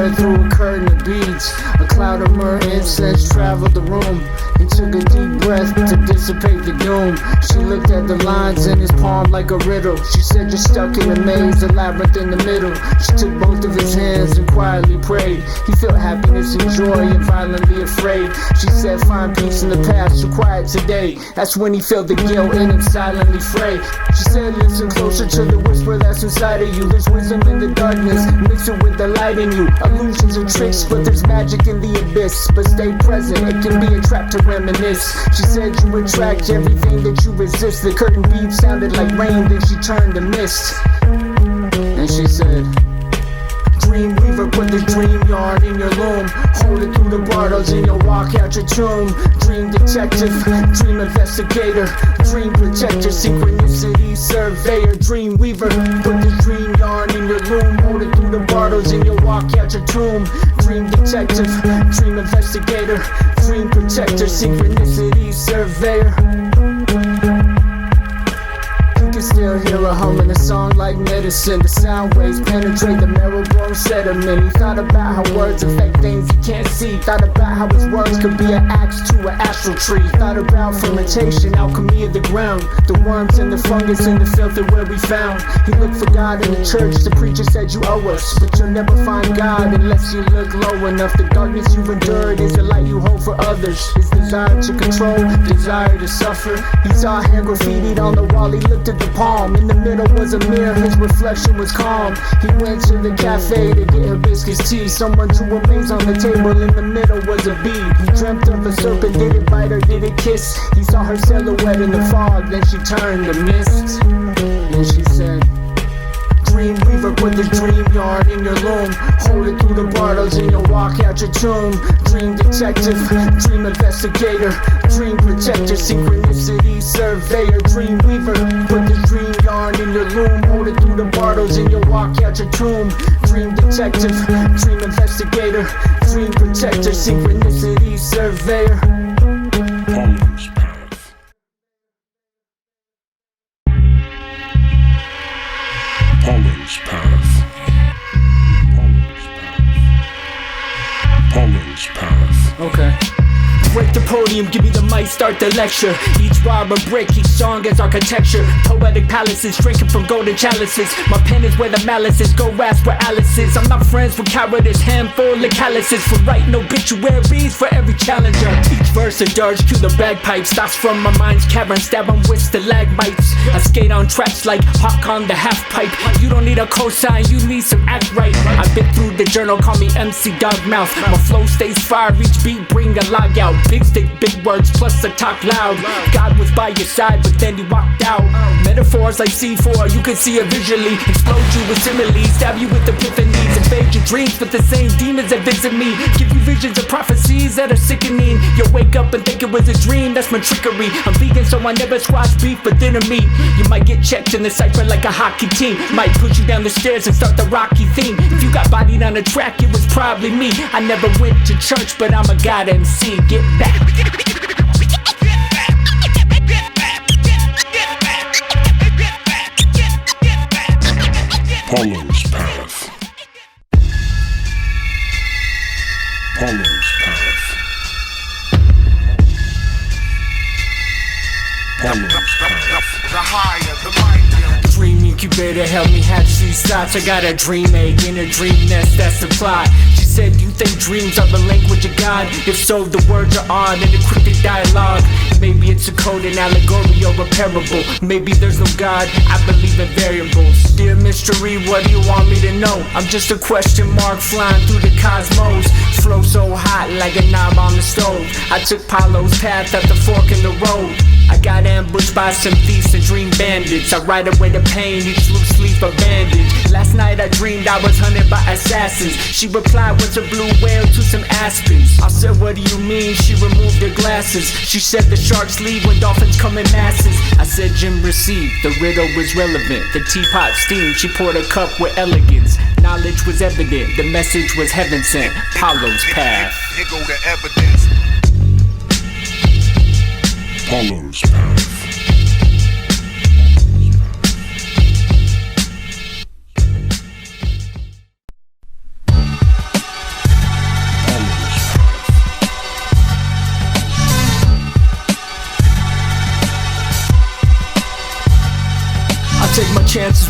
hair through a curtain of beads. A cloud of myrrh incense traveled the room. He took a deep breath to dissipate the doom. She looked at the lines in his palm like a riddle. She said, you're stuck in a maze, a labyrinth in the middle. She took both of his hands and quietly prayed. He felt happiness and joy and violently afraid. She said, find peace in the past, so quiet today. That's when he felt the guilt in him silently fray. She said, listen closer to the whisper that's inside of you. There's wisdom in the darkness, mix it with the light in you. Illusions and tricks, but there's magic in the abyss. But stay present, it can be a trap to reminisce. She said you attract everything that you resist. The curtain bead sounded like rain, then she turned to mist. And she said, dream weaver, put the dream yarn in your loom. Hold it through the borders and you'll walk out your tomb. Dream detective, dream investigator, dream protector, synchronicity surveyor. Dream weaver, put the dream yarn in your loom. Hold it through the borders and you'll walk out your tomb. Dream detective, dream investigator, dream protector, synchronicity surveyor. Still hear her humming a song like medicine. The sound waves penetrate the marrow-bone sediment. He thought about how words affect things he can't see. Thought about how his words could be an axe to an astral tree. Thought about fermentation, alchemy of the ground, the worms and the fungus and the filth that where we found. He looked for God in the church. The preacher said you owe us, but you'll never find God unless you look low enough. The darkness you've endured is the light you hold for others. His desire to control, desire to suffer. He saw hair graffitied on the wall. He looked at the palm. In the middle was a mirror, his reflection was calm. He went to the cafe to get hibiscus tea. Someone drew a maze on the table, in the middle was a bee. He dreamt of a serpent, did it bite or did it kiss? He saw her silhouette in the fog, then she turned to mist. And she said, dream weaver, put the dream yarn in your loom. Hold it through the borders and you'll walk out your tomb. Dream detective, dream investigator, dream protector, synchronicity surveyor. Dream weaver, put the dream yarn in your loom. Hold it through the borders and you'll walk out your tomb. Dream detective, dream investigator, dream protector, synchronicity surveyor. Paulo's path. Paulo's path. Paulo's path. Okay. Break the podium, give me the mic, start the lecture. Each bar a brick, each song is architecture. Poetic palaces, drinking from golden chalices. My pen is where the malice is, go ask where Alice is. I'm not friends with cowardice, handful of calluses. For writing obituaries for every challenger. Each verse a dirge to the bagpipes. Thoughts from my mind's cavern, stab on with stalagmites. I skate on tracks like Hawk on the half pipe. You don't need a cosign, you need some act right. I've been through the journal, call me MC Dogmouth. My flow stays fire, each beat bring a log out. Big stick, big words, plus I talk loud. God was by your side, but then he walked out. Metaphors like C4, you can see it visually. Explode you with similes, stab you with epiphanies. Invade your dreams with the same demons that visit me. Give you visions of prophecies that are sickening. You'll wake up and think it was a dream, that's my trickery. I'm vegan, so I never squash beef for dinner meat. You might get checked in the cypher like a hockey team. Might put you down the stairs and start the Rocky theme. If you got bodied on the track, it was probably me. I never went to church, but I'm a god MC. Get back. Paulo's path. Paulo's path. Paulo's path. The higher, the mightier. Dream incubator help me hatch these thoughts. I got a dream egg in a dream nest, that's the plot. She said, you think dreams are the language of God? If so, the words are odd in a cryptic dialogue. Maybe it's a code, an allegory, or a parable. Maybe there's no God, I believe in variables. Dear mystery, what do you want me to know? I'm just a question mark flying through the cosmos. Flow so hot like a knob on the stove. I took Paulo's path at the fork in the road. I got ambushed by some thieves and dream bandits. I ride away the pain, each loose sleeve a bandage. Last night I dreamed I was hunted by assassins. She replied, what's a blue whale to some aspens? I said, what do you mean? She removed her glasses. She said the sharks leave when dolphins come in masses. I said Jim received, the riddle was relevant. The teapot steamed, she poured a cup with elegance. Knowledge was evident, the message was heaven sent. Paulo's path. Here go the evidence. Paulo's path.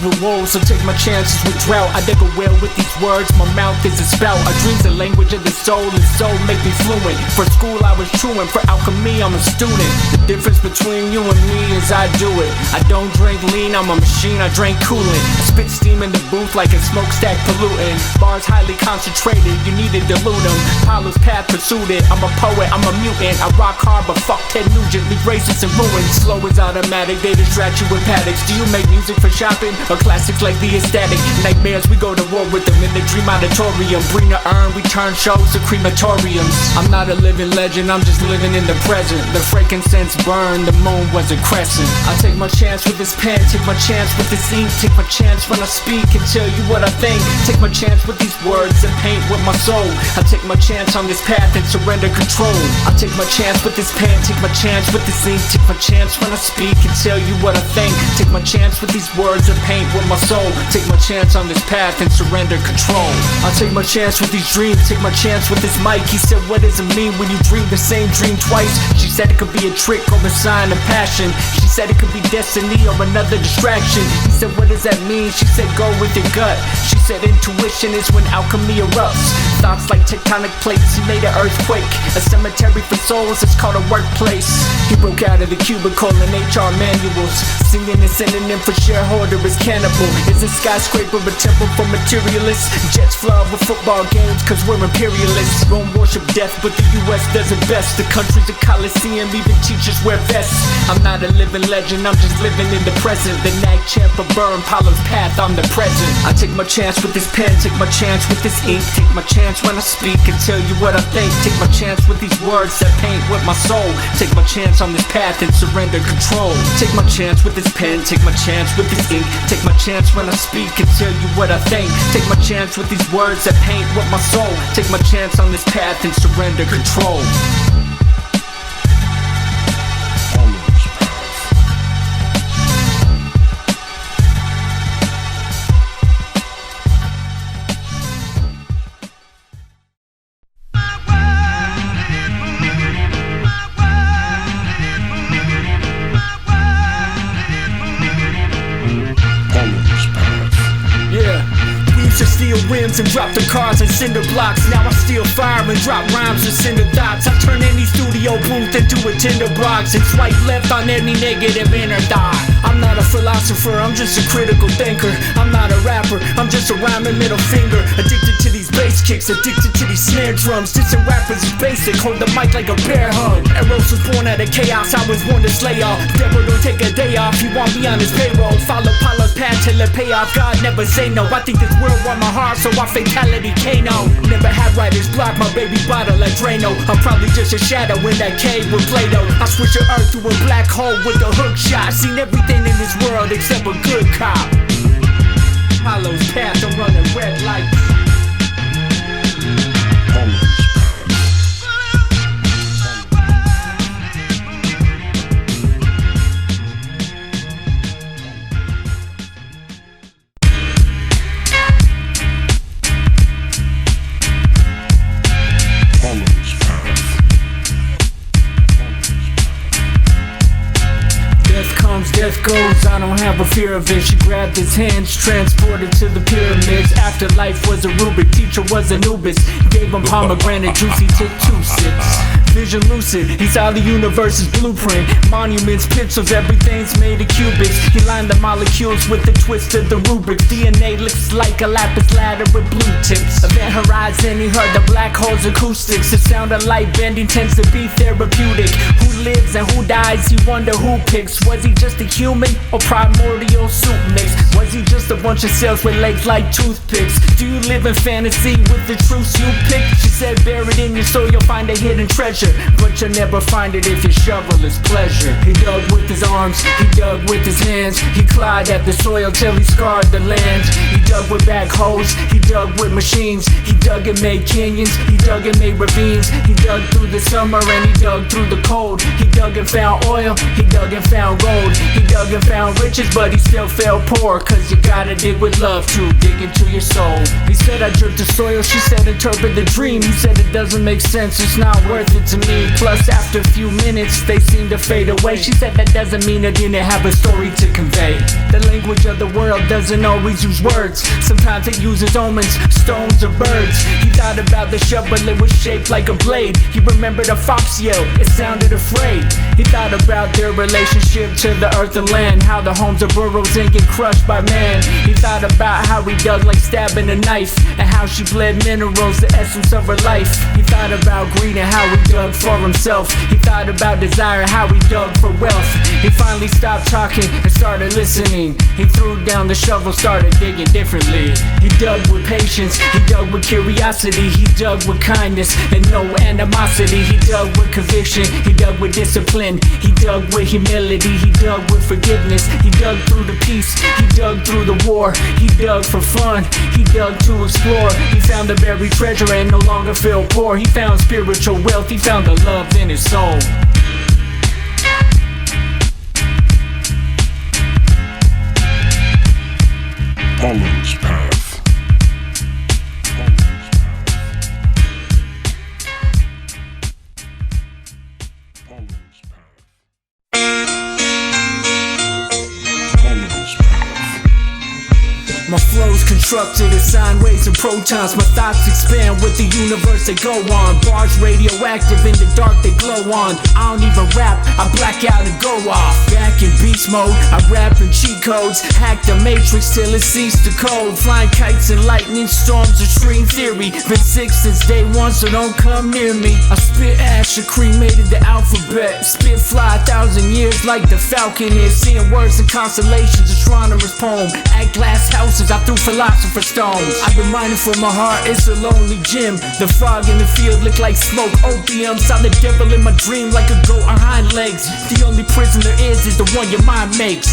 with woes, so take my chances with drought. I dig a well with these words, my mouth is a spout. A dream's the language of the soul, and soul make me fluent. For school I was truant, for alchemy I'm a student. The difference between you and me is I do it. I don't drink lean, I'm a machine, I drink coolant. I spit steam in the booth like a smokestack pollutant. Bars highly concentrated, you need to dilute them. Paulo's path pursued it, I'm a poet, I'm a mutant. I rock hard but fuck Ted Nugent, leave races and ruins. Slow is automatic, they distract you with paddocks. Do you make music for shopping, or classics like the Ecstatic? Nightmares, we go to war with them in the dream auditorium. Bring the urn, we turn shows to crematoriums. I'm not a living legend, I'm just living in the present. The frankincense burned, the moon was a crescent. I take my chance with this pen, take my chance with this ink. Take my chance when I speak and tell you what I think. Take my chance with these words and paint with my soul. I take my chance on this path and surrender control. I take my chance with this pen, take my chance with this ink. Take my chance when I speak and tell you what I think. Take my chance with these words and paint with my soul. Take my chance on this path and surrender control. I take my chance with these dreams, take my chance with this mic. He said, what does it mean when you dream the same dream twice? She said it could be a trick or a sign of passion. She said it could be destiny or another distraction. He said, what does that mean? She said, go with your gut. She said, intuition is when alchemy erupts. Thoughts like tectonic plates, he made an earthquake. A cemetery for souls, it's called a workplace. He broke out of the cubicle in HR manuals. Singing and sending in for shareholder is cannibal. Is a skyscraper a temple for materialists? Jets fly over football games cause we're imperialists. Rome worship death but the US does it best. The country's a coliseum, even teachers wear vests. I'm not a living legend, I'm just living in the present. The nag champ of burn, Paulo's path, I'm the present. I take my chance with this pen, take my chance with this ink. Take my chance when I speak and tell you what I think. Take my chance with these words that paint with my soul. Take my chance on this path and surrender control. Take my chance with this pen, take my chance with this ink. Take my chance when I speak and tell you what I think. Take my chance with these words that paint with my soul. Take my chance on this path and surrender control. To steal rims and drop the cars in Cinderblocks. Now I steal fire and drop rhymes with cinder dots. I turn any studio booth into a tinderbox and swipe left on any negative inner thought. I'm not a philosopher, I'm just a critical thinker. I'm not a rapper, I'm just a rhyming middle finger. Addicted to these bass kicks, addicted to these snare drums. Dissing rappers is basic, hold the mic like a bear hug. Eros was born out of chaos, I was born to slay off. Devil don't take a day off, he want me on his payroll. Follow Paulo's path till it pay off, God never say no. I think this world want my heart, so I fatality Kano. Never had writer's block, my baby bottle like Drano. I'm probably just a shadow in that cave with Plato. I switch the earth through a black hole with a hook shot. Seen everything in this world except a good cop. Paulo's path, I'm running red lights. Death goes, I don't have a fear of it. She grabbed his hands, transported to the pyramids. Afterlife was a Rubik, teacher was Anubis. Gave him pomegranate juice, he took 2 sips. Vision lucid, he saw the universe's blueprint. Monuments, pixels, everything's made of cubits. He lined the molecules with the twist of the Rubik's. DNA looks like a lapis ladder with blue tips. Event horizon, he heard the black hole's acoustics. The sound of light bending tends to be therapeutic. Who lives and who dies, he wonder who picks. Was he just a human or primordial soup mix? Was he just a bunch of cells with legs like toothpicks? Do you live in fantasy with the truths you pick? She said buried in your soul you'll find a hidden treasure, but you'll never find it if your shovel is pleasure. He dug with his arms, he dug with his hands. He clawed at the soil till he scarred the land. He dug with backhoes, he dug with machines. He dug and made canyons, he dug and made ravines. He dug through the summer and he dug through the cold. He dug and found oil, he dug and found gold. He dug and found riches, but he still fell poor. Cause you gotta dig with love to dig into your soul. He said I dripped the soil, she said interpret the dream. He said the it doesn't make sense, it's not worth it to me. Plus after a few minutes they seem to fade away. She said that doesn't mean I didn't have a story to convey. The language of the world doesn't always use words. Sometimes it uses omens, stones or birds. He thought about the shovel, it was shaped like a blade. He remembered a fox yell, it sounded afraid. He thought about their relationship to the earth and land, how the homes are burrows and get crushed by man. He thought about how he dug like stabbing a knife, and how she bled minerals, the essence of her life. He thought about greed and how he dug for himself. He thought about desire, how he dug for wealth. He finally stopped talking and started listening. He threw down the shovel, started digging differently. He dug with patience, he dug with curiosity, he dug with kindness and no animosity. He dug with conviction, he dug with discipline, he dug with humility, he dug with forgiveness. He dug through the peace, he dug through the war. He dug for fun, he dug to explore. He found the buried treasure and no longer feel poor. He found spiritual wealth, he found the love in his soul. Paulo's path. My flow's constructed as sine waves and protons. My thoughts expand with the universe they go on. Bars radioactive, in the dark they glow on. I don't even rap, I black out and go off. Back in beast mode, I rap in cheat codes. Hack the matrix till it ceased to code. Flying kites and lightning storms of string theory. Been sick since day one, so don't come near me. I spit ash and cremated the alphabet. Spit fly 1,000 years like the falcon is. Seeing words and constellations, astronomer's poem. At glass houses I threw philosopher's stones. I've been mining for my heart, it's a lonely gym. The fog in the field look like smoke, opium. Saw the devil in my dream like a goat on hind legs. The only prison there is the one your mind makes.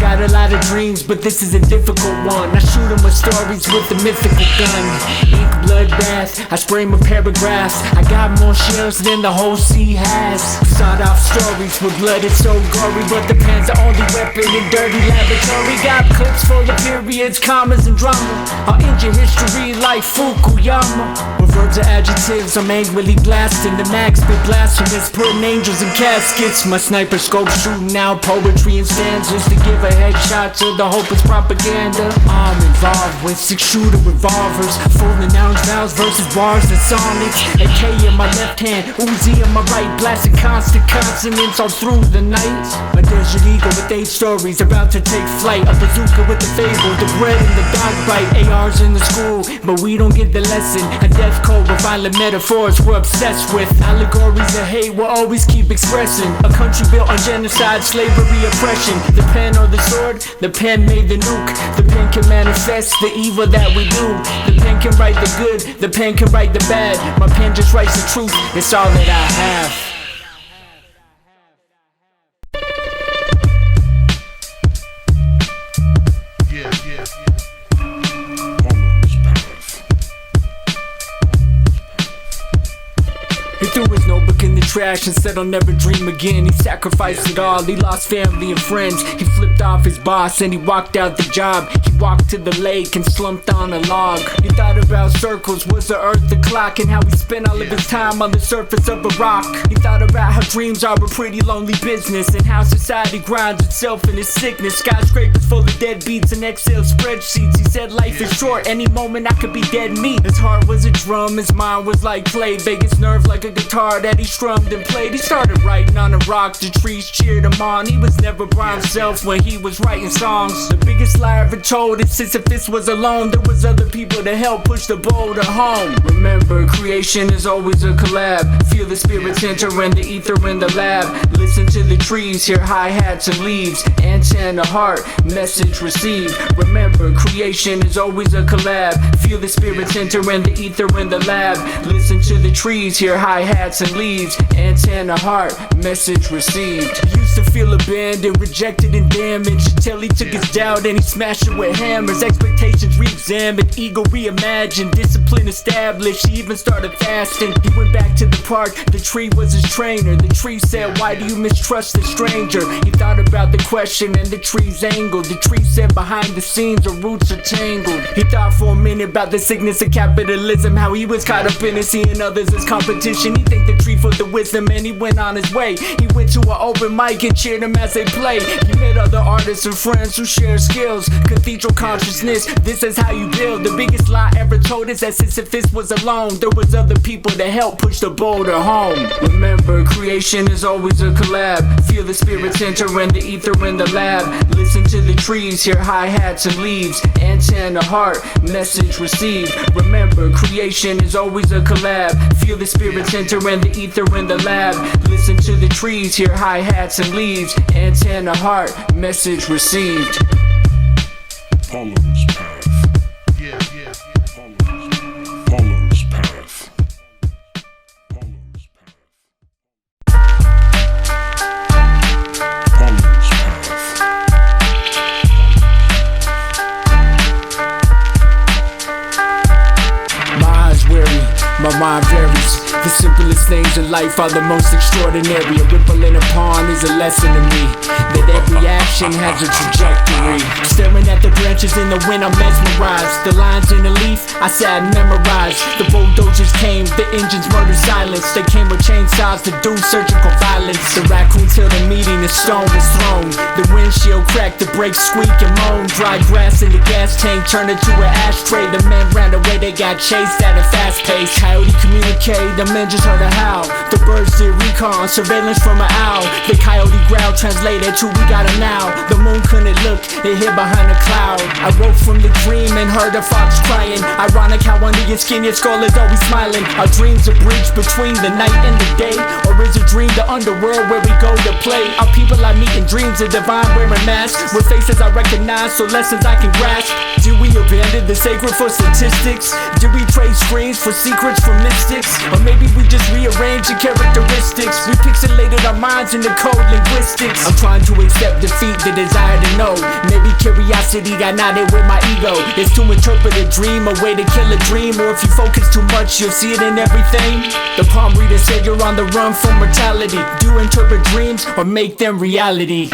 Got a lot of dreams, but this is a difficult one. I shoot 'em with stories with the mythical gun. Ink bloodbath, I spray my paragraphs. I got more shells than the whole sea has. Sawed off stories with blood, it's so gory, but the pen's the only weapon in dirty laboratory. Got clips full of periods, commas and drama. I'll end your history like Fukuyama. With verbs and adjectives, I'm angrily blasting. The max bit blasphemous, putting angels in caskets. My sniper scope shooting out poetry and stanzas to give a headshot to the hopeless propaganda. I'm involved with 6-shooter revolvers, full announced vows versus bars and sonnets. AK in my left hand, Uzi in my right, blasting constant consonants all through the night. My desert eagle with 8 stories about to take flight. A bazooka with the fable, the bread and the dog bite. ARs in the school, but we don't get the lesson. A death code with violent metaphors we're obsessed with. Allegories of hate we'll always keep expressing. A country built on genocide, slavery, oppression. The pen or the sword, the pen made the nuke. The pen can manifest the evil that we do. The pen can write the good, the pen can write the bad. My pen just writes the truth, it's all that I have. He threw his notebook in the trash and said I'll never dream again. He sacrificed it all, he lost family and friends. He flipped off his boss and he walked out the job. He walked to the lake and slumped on a log. He thought about circles, was the earth the clock, and how he spent all of his time on the surface of a rock. He thought about how dreams are a pretty lonely business, and how society grinds itself in its sickness. Skyscrapers full of deadbeats and Excel spreadsheets. He said life is short, any moment I could be dead meat. His heart was a drum, his mind was like clay. Vegas nerve like a guitar that he strummed and played. He started writing on a rock, the trees cheered him on. He was never by himself when he was writing songs. The biggest lie ever told is Sisyphus was alone. There was other people to help push the boulder home. Remember, creation is always a collab. Feel the spirits enter in the ether in the lab. Listen to the trees, hear hi-hats and leaves. Antennae Heart, message received. Remember, creation is always a collab. Feel the spirits enter in the ether in the lab. Listen to the trees, hear hi-hats and leaves. Antennae Heart, message received. Used to feel abandoned, rejected and damaged, till he took his doubt and he smashed it with hammers, expectations re-examined, ego reimagined, discipline established. He even started fasting. He went back to the park, the tree was his trainer. The tree said, why do you mistrust the stranger? He thought about the question and the tree's angle. The tree said, behind the scenes, the roots are tangled. He thought for a minute about the sickness of capitalism, how he was caught up in it, seeing others as competition. He thanked the tree for the wisdom and he went on his way. He went to an open mic and cheered them as they played. He met other artists and friends who share skills. Cathedral consciousness, this is how you build. The biggest lie ever told is that Sisyphus was alone. There was other people to help push the boulder home. Remember, creation is always a collab. Feel the spirits enter in the ether in the lab. Listen to the trees, hear hi-hats and leaves. Antennae Heart, message received. Remember, creation is always a collab. Feel the spirits enter in the ether in the lab. Listen to the trees, hear hi-hats and leaves. Antennae Heart, message received. Paulo's path. Yeah. Paulo's path. Paulo's path. Paulo's path. My eyes weary, my mind varies. The simplest things in life are the most extraordinary. A ripple in a pond is a lesson to me, that every action has a trajectory. Staring at the branches in the wind, I'm mesmerized. The lines in the leaf, I sat and memorized. The bulldozers came, the engines murdered silence. They came with chainsaws to do surgical violence. The raccoons held a meeting, the stone was thrown. The windshield cracked, the brakes squeak and moan. Dry grass in the gas tank turned into an ashtray. The men ran away, they got chased at a fast pace. Coyote Communique, the men just heard a howl. The birds did recon, surveillance from an owl. The coyote growl translated to we got him now. The moon couldn't look, it hid behind a cloud. I woke from the dream and heard a fox crying. Ironic how under your skin your skull is always smiling. Our dreams a bridge between the night and the day, or is a dream the underworld where we go to play? Our people I meet in dreams are divine wearing masks, with faces I recognize, so lessons I can grasp. Did we abandon the sacred for statistics? Did we trade screens for secrets from mystics? Or maybe we just rearrange the characteristics. We pixelated our minds into code linguistics. I'm trying to accept defeat, the desire to know. Maybe curiosity got knotted with my ego. It's to interpret a dream, a way to kill a dream. Or if you focus too much, you'll see it in everything. The palm reader said you're on the run from mortality. Do you interpret dreams or make them reality?